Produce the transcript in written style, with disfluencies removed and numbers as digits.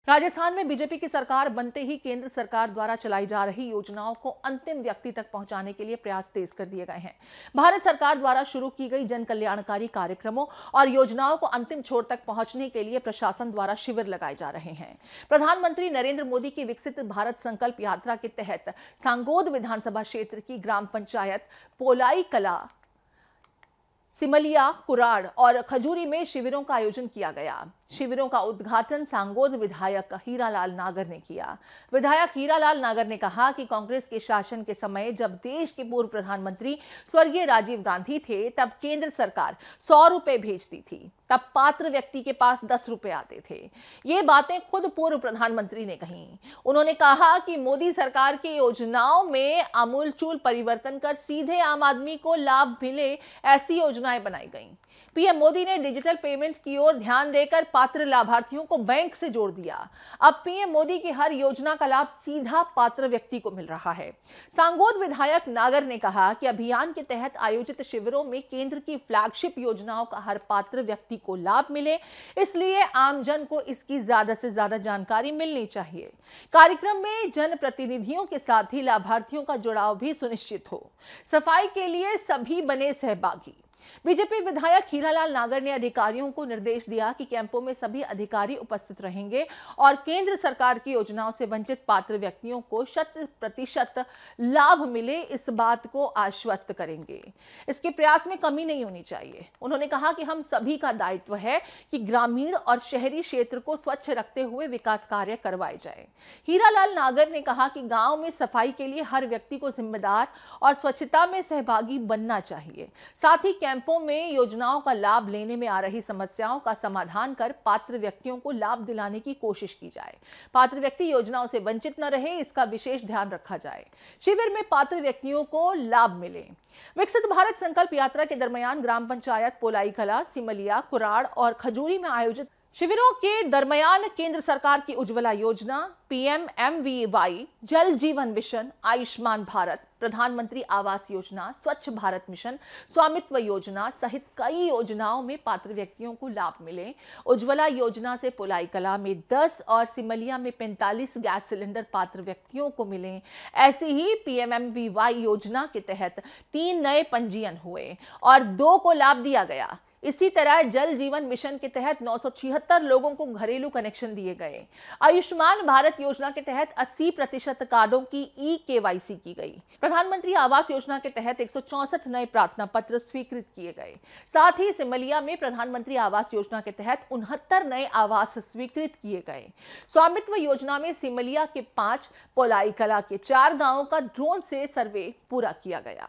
राजस्थान में बीजेपी की सरकार बनते ही केंद्र सरकार द्वारा चलाई जा रही योजनाओं को अंतिम व्यक्ति तक पहुंचाने के लिए प्रयास तेज कर दिए गए हैं। भारत सरकार द्वारा शुरू की गई जन कल्याणकारी कार्यक्रमों और योजनाओं को अंतिम छोर तक पहुंचने के लिए प्रशासन द्वारा शिविर लगाए जा रहे हैं। प्रधानमंत्री नरेंद्र मोदी की विकसित भारत संकल्प यात्रा के तहत सांगोद विधानसभा क्षेत्र की ग्राम पंचायत पोलाई कला, सिमलिया, कुराड़ और खजूरी में शिविरों का आयोजन किया गया। शिविरों का उद्घाटन सांगोद विधायक हीरालाल नागर ने किया। विधायक हीरालाल नागर ने कहा कि कांग्रेस के शासन के समय जब देश के पूर्व प्रधानमंत्री स्वर्गीय राजीव गांधी थे, तब केंद्र सरकार 100 रुपए भेजती थी। तब पात्र व्यक्ति के पास 10 रुपए आते थे। ये बातें खुद पूर्व प्रधानमंत्री ने कही। उन्होंने कहा कि मोदी सरकार की योजनाओं में आमूलचूल परिवर्तन कर सीधे आम आदमी को लाभ मिले, ऐसी योजनाएं बनाई गईं। पीएम मोदी ने डिजिटल पेमेंट की ओर ध्यान देकर पात्र लाभार्थियों को बैंक से जोड़ दिया। अब पीएम मोदी की हर योजना का लाभ सीधा पात्र व्यक्ति को मिल रहा है। सांगोद विधायक नागर ने कहा कि अभियान के तहत आयोजित शिविरों में केंद्र की फ्लैगशिप योजनाओं का हर पात्र व्यक्ति को लाभ मिले, इसलिए आमजन को इसकी ज्यादा से ज्यादा जानकारी मिलनी चाहिए। कार्यक्रम में जनप्रतिनिधियों के साथ ही लाभार्थियों का जुड़ाव भी सुनिश्चित हो। सफाई के लिए सभी बने सहभागी। बीजेपी विधायक हीरालाल नागर ने अधिकारियों को निर्देश दिया कि कैंपों में सभी अधिकारी उपस्थित रहेंगे और केंद्र सरकार की योजनाओं से वंचित पात्र व्यक्तियों को 100% लाभ मिले, इस बात को आश्वस्त करेंगे। इसके प्रयास में कमी नहीं होनी चाहिए। उन्होंने कहा कि हम सभी का दायित्व है कि ग्रामीण और शहरी क्षेत्र को स्वच्छ रखते हुए विकास कार्य करवाए जाए। हीरालाल नागर ने कहा कि गांव में सफाई के लिए हर व्यक्ति को जिम्मेदार और स्वच्छता में सहभागी बनना चाहिए। साथ ही कैंपों में योजनाओं का लाभ लेने में आ रही समस्याओं का समाधान कर पात्र व्यक्तियों को लाभ दिलाने की कोशिश की जाए। पात्र व्यक्ति योजनाओं से वंचित न रहे, इसका विशेष ध्यान रखा जाए। शिविर में पात्र व्यक्तियों को लाभ मिले। विकसित भारत संकल्प यात्रा के दरमियान ग्राम पंचायत पोलाई कला, सिमलिया, कुराड़ और खजूरी में आयोजित शिविरों के दरमियान केंद्र सरकार की उज्ज्वला योजना, PMMVY, जल जीवन मिशन, आयुष्मान भारत, प्रधानमंत्री आवास योजना, स्वच्छ भारत मिशन, स्वामित्व योजना सहित कई योजनाओं में पात्र व्यक्तियों को लाभ मिले। उज्ज्वला योजना से पोलाई कला में 10 और सिमलिया में 45 गैस सिलेंडर पात्र व्यक्तियों को मिले। ऐसे ही PMMVY योजना के तहत 3 नए पंजीयन हुए और 2 को लाभ दिया गया। इसी तरह जल जीवन मिशन के तहत 976 लोगों को घरेलू कनेक्शन दिए गए। आयुष्मान भारत योजना के तहत 80% कार्डों की eKYC की गई। प्रधानमंत्री आवास योजना के तहत 164 नए प्रार्थना पत्र स्वीकृत किए गए। साथ ही सिमलिया में प्रधानमंत्री आवास योजना के तहत 69 नए आवास स्वीकृत किए गए। स्वामित्व योजना में सिमलिया के 5, पोलाई कला के 4 गांवों का ड्रोन से सर्वे पूरा किया गया।